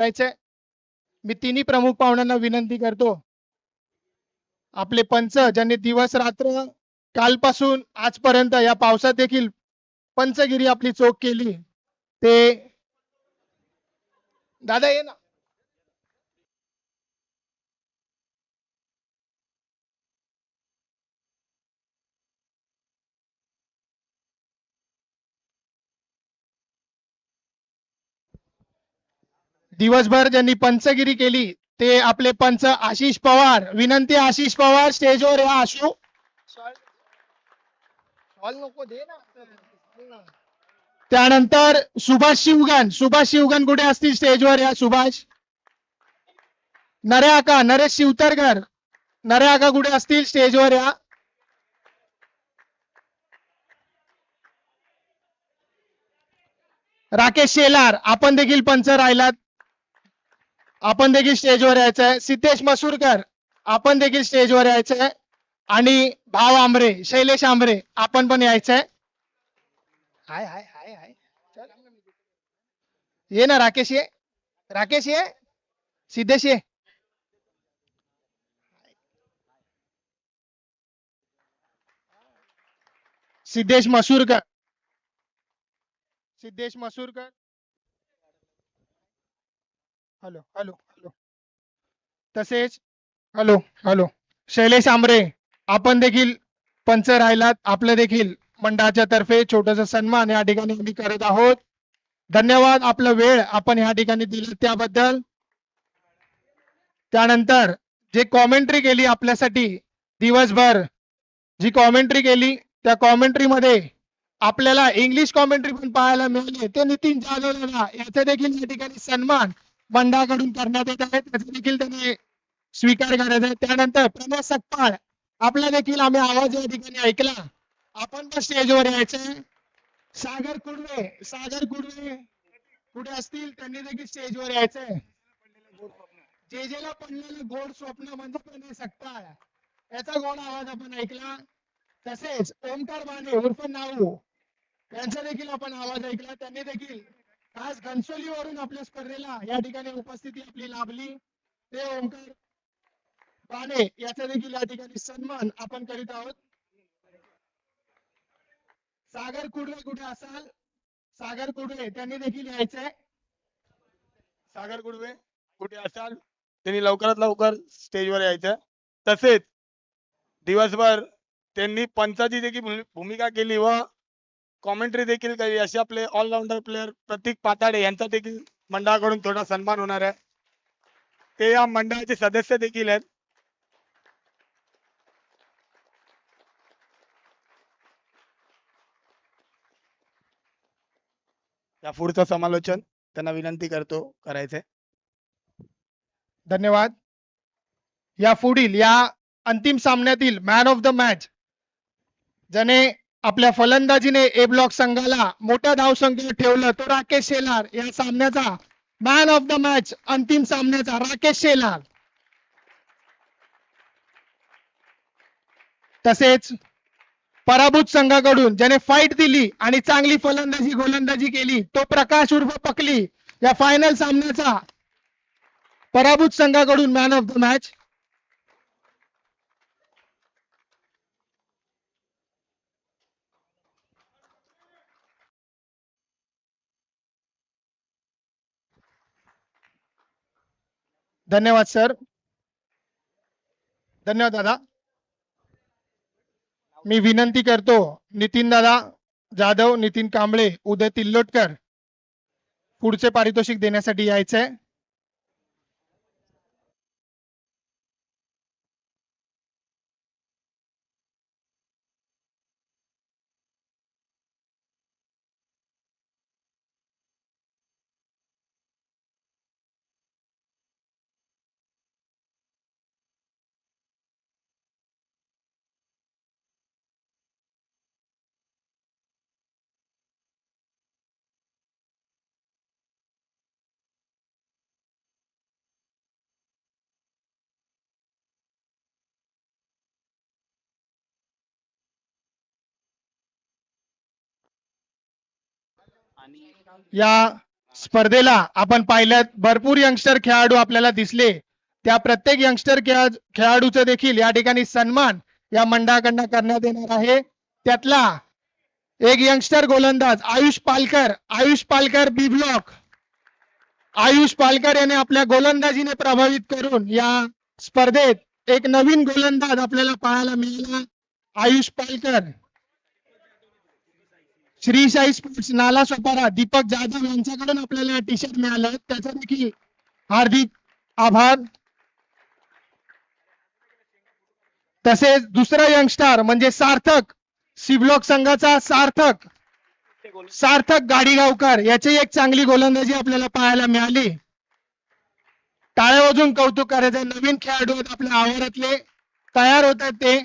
करायचंय. मी तिन्ही प्रमुख पाहुण्यांना विनंती करतो, आपले पंच ज्यांनी दिवस रात्र कालपासून आजपर्यंत या पावसात देखील पंचगिरी आपली चोख केली, ते दादा ये ना. दिवसभर ज्यांनी पंचगिरी केली ते आपले पंच आशिष पवार. विनंती आशिष पवार स्टेजवर या. आशू नको दे ना. त्यानंतर सुभाष शिवगण. सुभाष शिवगण कुठे असतील स्टेजवर या. सुभाष. नरे आका, नरेश शिवतरकर, नरे आका कुठे असतील स्टेजवर या. राकेश शेलार, आपण देखील पंच राहिलात, आपण देखील स्टेजवर यायचंय. सिद्धेश मसूरकर, आपण देखील स्टेजवर यायचंय. आणि भाव आंबरे, शैलेश आंबरे, आपण पण यायचंय. हाय हाय हाय हाय. ये ना राकेश, ये राकेश, ये सिद्धेश, ये. Siddhesh Masurkar, Siddhesh Masurkar. Hello hello hello. तसेच हॅलो हॅलो. शैलेश आंबरे, आपण देखील पंच राहिलात. आपलं देखील मंडळाच्या तर्फे छोटासा सन्मान या ठिकाणी आम्ही करत आहोत. धन्यवाद, आपला वेळ आपण या ठिकाणी दिला त्याबद्दल. त्यानंतर जे कॉमेंट्री केली आपल्यासाठी दिवसभर, जी कॉमेंट्री केली त्या कॉमेंट्री मध्ये आपल्याला इंग्लिश कॉमेंट्री पण पाहायला मिळाली. ते नितीन जाधव दादा, याचा देखील या ठिकाणी सन्मान मंडळाकडून करण्यात येत आहे, त्याचा देखील त्यांनी स्वीकार करायचा आहे. त्यानंतर प्रणय सकपाळ, आपला देखील आम्ही आवाज या ठिकाणी ऐकला, आपण पण स्टेजवर यायचंय. सागर कुर्वे, सागर कुर्वे कुठे असतील त्यांनी देखील स्टेजवर यायचंय. जेजेला पडलेलं गोड स्वप्न म्हणजे प्रणय सकपाळ, याचा गोड आवाज आपण ऐकला. तसेच ओमकार माने उर्फ नाऊ, यांचा देखील आपण आवाज ऐकला. त्यांनी देखील खास घनसोलीवरून आपल्या स्पर्धेला या ठिकाणी उपस्थिती आपली लाभली. ते ओमकार माने याचा देखील या ठिकाणी सन्मान आपण करीत आहोत. सागर कुडवे कुठे असाल, सागर कुडवे त्यांनी देखील यायचंय. सागर कुडवे कुठे असाल त्यांनी लवकरात लवकर स्टेजवर यायचं. तसेच दिवसभर त्यांनी पंचाची देखील भूमिका केली व कॉमेंट्री देखील केली. असे आपले ऑलराऊंडर प्लेयर प्रतीक पाताडे यांचा देखील मंडळाकडून थोडा सन्मान होणार आहे. ते या मंडळाचे सदस्य देखील आहेत. या पुढचं समालोचन त्यांना विनंती करतो करायचंय. धन्यवाद. या पुढील या अंतिम सामन्यातील मॅन ऑफ द मॅच, ज्याने आपल्या फलंदाजीने ए ब्लॉक संघाला मोठ्या धावसंख्येवर ठेवलं, तो राकेश शेलार. या सामन्याचा मॅन ऑफ द मॅच, अंतिम सामन्याचा राकेश शेलार. तसेच पराभूत संघाकडून ज्याने फाईट दिली आणि चांगली फलंदाजी गोलंदाजी केली, तो प्रकाश उर्फ पकली. या फायनल सामन्याचा पराभूत संघाकडून मॅन ऑफ द मॅच. धन्यवाद सर, धन्यवाद दादा. मी विनंती करतो नितीन दादा जाधव, नितीन कांबळे, उदय तिल्लोटकर पुढचे पारितोषिक देण्यासाठी यायचंय. या स्पर्धेला आपण पाहिल्यात भरपूर यंगस्टर खेळाडू आपल्याला दिसले. त्या प्रत्येक यंगस्टर खेळाडूचा देखील या ठिकाणी सन्मान या मंडळाकडनं करण्यात येणार आहे. त्यातला एक यंगस्टर गोलंदाज आयुष पालकर बी ब्लॉक. आयुष पालकर याने आपल्या गोलंदाजीने प्रभावित करून या स्पर्धेत एक नवीन गोलंदाज आपल्याला पाहायला मिळाला. आयुष पालकर. श्री साई स्पोर्ट्स नाला सोपारा दीपक जाधव यांच्याकडून आपल्याला टी शर्ट मिळालं, त्याचा देखील हार्दिक आभार. तसेच दुसरा यंगस्टर म्हणजे सार्थक, सी ब्लॉक संघाचा सार्थक गाडीगावकर याची एक चांगली गोलंदाजी आपल्याला पाहायला मिळाली. टाळ्या वाजून कौतुक करायचं. नवीन खेळाडू आहेत आपल्या आवारातले, तयार होत आहेत ते.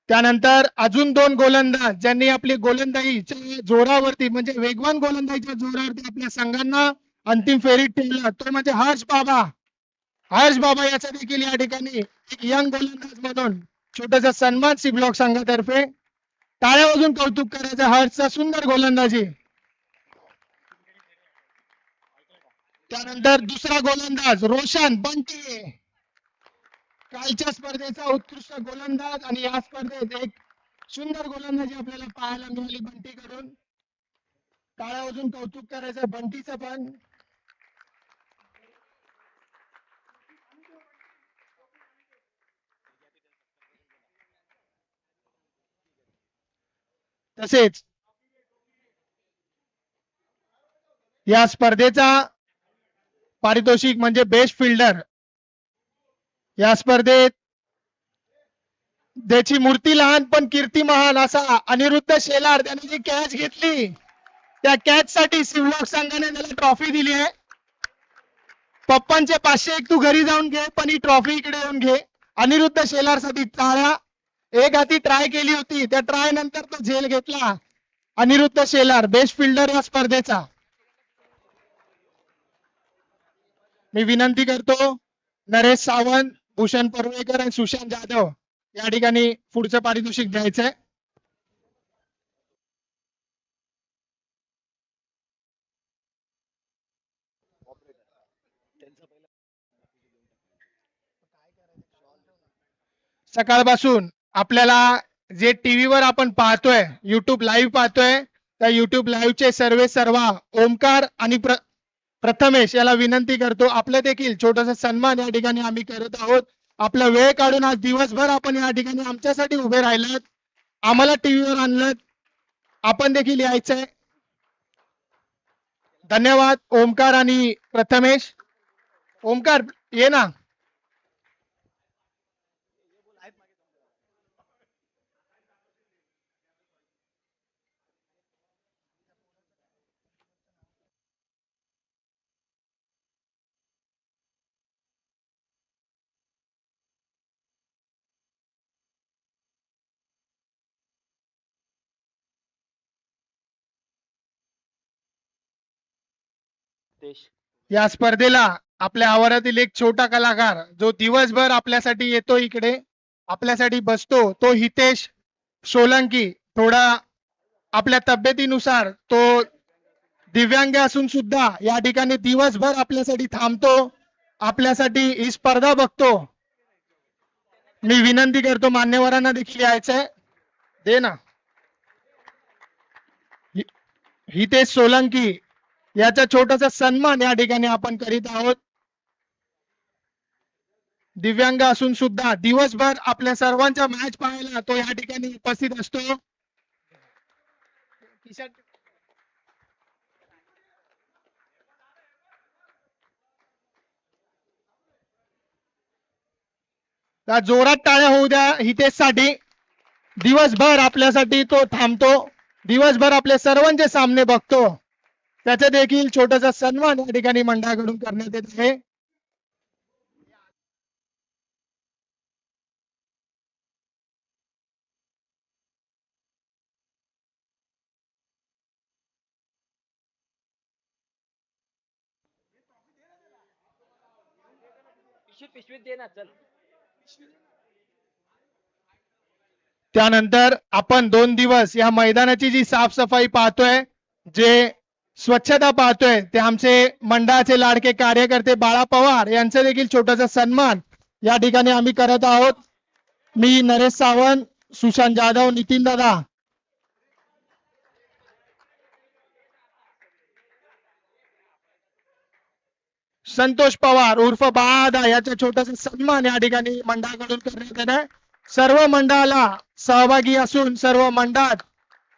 त्यानंतर अजून दोन गोलंदाज ज्यांनी आपली गोलंदाजीच्या जोरावरती म्हणजे वेगवान गोलंदाजीच्या जोरावरती आपल्या संघांना अंतिम फेरीत ठेवलं, तो म्हणजे हर्ष बाबा याचा देखील या ठिकाणी एक यंग गोलंदाज म्हणून छोटासा सन्मान सी ब्लॉक संघातर्फे. टाळ्या वाजून कौतुक करायचं हर्षचा सुंदर गोलंदाजी. त्यानंतर दुसरा गोलंदाज रोशन बंटी, कालच्या स्पर्धेचा उत्कृष्ट गोलंदाज आणि या स्पर्धेत एक सुंदर गोलंदाजी आपल्याला पाहायला मिळाली बंटीकडून. टाळ्या वाजून कौतुक करायचं बंटीचं पण. तसेच या स्पर्धेचा पारितोषिक म्हणजे बेस्ट फिल्डर. या स्पर्धेत त्याची मूर्ती लहान पण कीर्ती महान असा अनिरुद्ध शेलार त्याने जी कॅच घेतली, त्या कॅच साठी शिवलोक संघाने त्याला ट्रॉफी दिली आहे. पप्पांचे 501 तू घरी जाऊन घे, पण ही ट्रॉफी इकडे येऊन घे. अनिरुद्ध शेलार साठी टाळ्या. एक हाती ट्राय केली होती, त्या ट्राय नंतर तो झेल घेतला. अनिरुद्ध शेलार बेस्ट फिल्डर या स्पर्धेचा. मी विनंती करतो नरेश सावंत, भूषण परवेकर आणि सुशांत जाधव या ठिकाणी पुढचं पारितोषिक द्यायचंय. सकाळपासून आपल्याला जे टीव्हीवर आपण पाहतोय, युट्यूब लाईव्ह पाहतोय, त्या युट्यूब लाईव्हचे सर्वा ओमकार आणि प्रथमेश याला विनंती करतो, आपलं देखील छोटासा सन्मान या ठिकाणी आम्ही करत आहोत. आपला वेळ काढून आज दिवसभर आपण या ठिकाणी आमच्यासाठी उभे राहिलात, आम्हाला टीव्हीवर आणलं, आपण देखील यायचंय. धन्यवाद ओमकार आणि प्रथमेश. ओमकार ये ना. या स्पर्धेला आपल्या आवारातील एक छोटा कलाकार जो दिवसभर आपल्यासाठी येतो, इकडे आपल्यासाठी बसतो, तो हितेश सोलंकी. थोडा आपल्या तब्येतीनुसार तो दिव्यांग असून सुद्धा या ठिकाणी दिवसभर आपल्यासाठी थांबतो, आपल्यासाठी ही स्पर्धा बघतो. मी विनंती करतो मान्यवरांना देखील यायचंय. दे ना. हितेश सोलंकी याचा छोटासा सन्मान या ठिकाणी आपण करीत आहोत. दिव्यांग असून सुद्धा दिवसभर आपल्या सर्वांच्या मॅच पाहायला तो या ठिकाणी उपस्थित असतो. जोरात टाळ्या होऊ द्या हितेश साठी. दिवसभर आपल्यासाठी तो थांबतो, दिवसभर आपले सर्वांचे सामने बघतो, त्याचा देखील छोटासा सन्मान या ठिकाणी मंडळाकडून करण्यात येत आहे. पिशवीत दे ना चल. त्यानंतर आपण 2 दिवस या मैदानाची जी साफसफाई पाहतोय, जे स्वच्छता पाहतोय, ते आमचे मंडळाचे लाडके कार्यकर्ते बाळा पवार यांचं देखील छोटासा सन्मान या ठिकाणी आम्ही करत आहोत. मी नरेश सावंत, सुशांत जाधव, नितीन दादा, संतोष पवार उर्फ बाळा याचा छोटासा सन्मान या ठिकाणी मंडळाकडून करण्यात येत आहे. सर्व मंडळाला सहभागी असून, सर्व मंडळात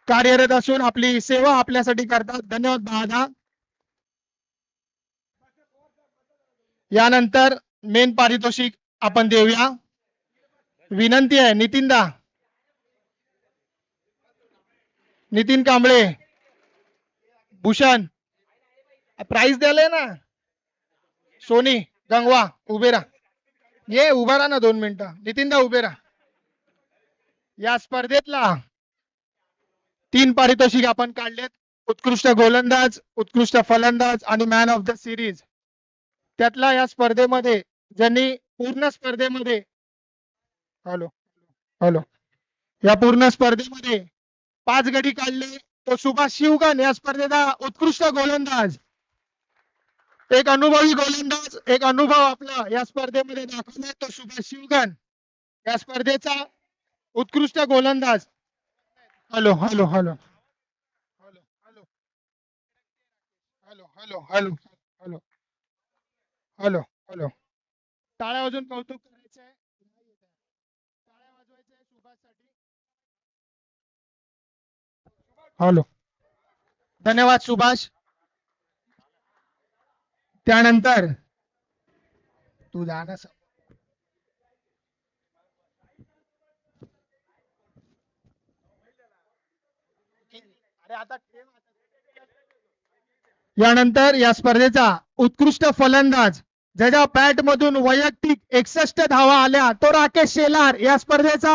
कार्यरत असून आपली सेवा आपल्यासाठी करतात. धन्यवाद बाळा. यानंतर मेन पारितोषिक आपण देऊया. विनंती आहे नितीन कांबळे, भूषण, प्राइस द्यायला ना. सोनी गंगवा उभे राहा. ये उभा राहा ना 2 मिनिटं. नितीनदा उभे राहा. या स्पर्धेतला 3 पारितोषिक आपण काढलेत. उत्कृष्ट गोलंदाज, उत्कृष्ट फलंदाज आणि मॅन ऑफ द सिरीज. त्यातला या स्पर्धेमध्ये ज्यांनी पूर्ण स्पर्धेमध्ये या पूर्ण स्पर्धेमध्ये 5 गडी काढले तो सुभाष शिवगण या स्पर्धेचा उत्कृष्ट गोलंदाज. एक अनुभवी गोलंदाज, एक अनुभव आपला या स्पर्धेमध्ये दाखवला तो सुभाष शिवगण या स्पर्धेचा उत्कृष्ट गोलंदाज. Hello hello hello hello hello hello hello hello hello hello hello टाळ्या वाजून कौतुक करायचंय. टाळ्या वाजवायचंय सुभाषसाठी. हॅलो, धन्यवाद सुभाष. त्यानंतर तू जागा यानंतर या स्पर्धेचा उत्कृष्ट फलंदाज ज्याच्या बॅट मधून वैयक्तिक 61 धावा आल्या तो राकेश शेलार या स्पर्धेचा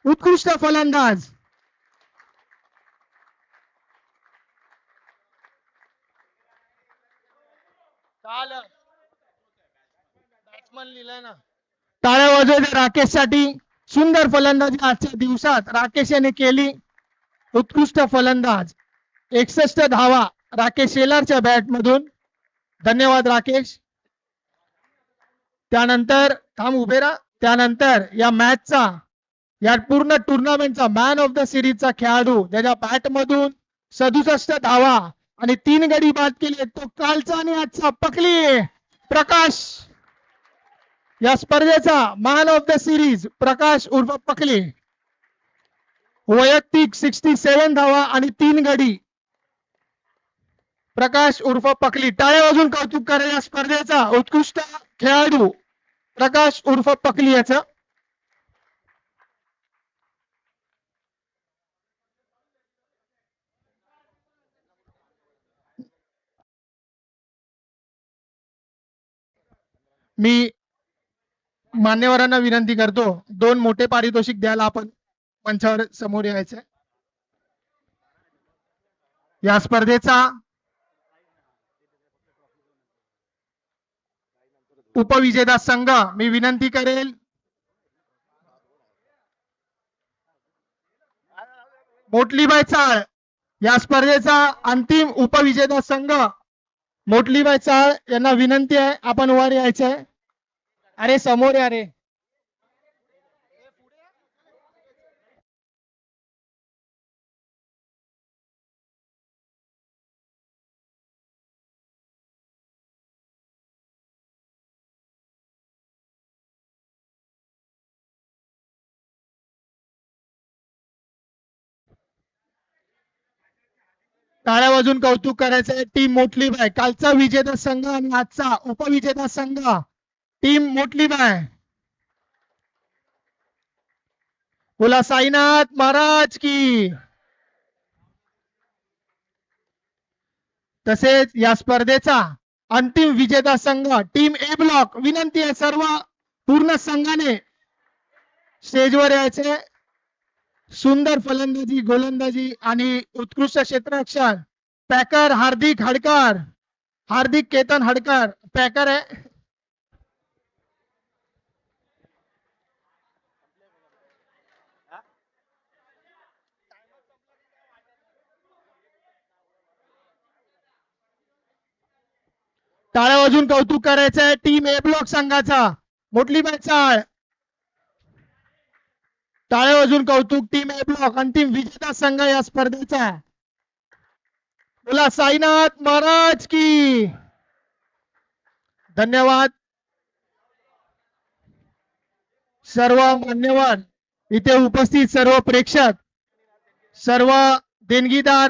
उत्कृष्ट फलंदाज. टाळ्या वाजवल्या राकेशसाठी. सुंदर फलंदाजी आजच्या दिवसात राकेश याने केली. उत्कृष्ट फलंदाज, 61 धावा राकेश शेलारच्या बॅट मधून. धन्यवाद राकेश. त्यानंतर उभे राहा. त्यानंतर या मॅचचा, या पूर्ण टुर्नामेंटचा मॅन ऑफ द सिरीजचा खेळाडू ज्याच्या बॅट मधून 67 धावा आणि 3 गडी बाद केले तो कालचा आणि आजचा पकली प्रकाश. या स्पर्धेचा मॅन ऑफ द सिरीज प्रकाश उर्फ पकली. वैयक्तिक 67 धावा आणि 3 गडी. प्रकाश उर्फ पकली. टाळ्या वाजून कौतुक करा या स्पर्धेचा उत्कृष्ट खेळाडू प्रकाश उर्फ पकली याचं. मी मान्यवरांना विनंती करतो 2 मोठे पारितोषिक द्यायला आपण मंचावर समोर यायचंय. या स्पर्धेचा उपविजेता संघ मी विनंती करेल मोटलीबाई चाळ. या स्पर्धेचा अंतिम उपविजेता संघ मोटलीबाई चाळ यांना विनंती आहे आपण वर यायचंय. अरे समोर या रे. टाळ्या वाजून कौतुक करायचंय टीम मोटलीबाई. कालचा विजेता संघ आणि आजचा उपविजेता संघ टीम मोटलीबाई. बोला साईनाथ महाराज की. तसेच या स्पर्धेचा अंतिम विजेता संघ टीम ए ब्लॉक. विनंती आहे सर्व पूर्ण संघाने स्टेजवर यायचे. सुंदर फलंदाजी, गोलंदाजी आणि उत्कृष्ट क्षेत्ररक्षण पॅकर हार्दिक हडकर. हार्दिक केतन हडकर पॅकर आहे. टाळ्या वाजून कौतुक करायचं आहे टीम ए ब्लॉक संघाचा. मोठली चाळ. टाळ्या वाजून कौतुक टीम ए ब्लॉक अंतिम विजेता संघ या स्पर्धेचा. बोला साईनाथ महाराज की. धन्यवाद सर्व मान्यवर, इथे उपस्थित सर्व प्रेक्षक, सर्व देणगीदार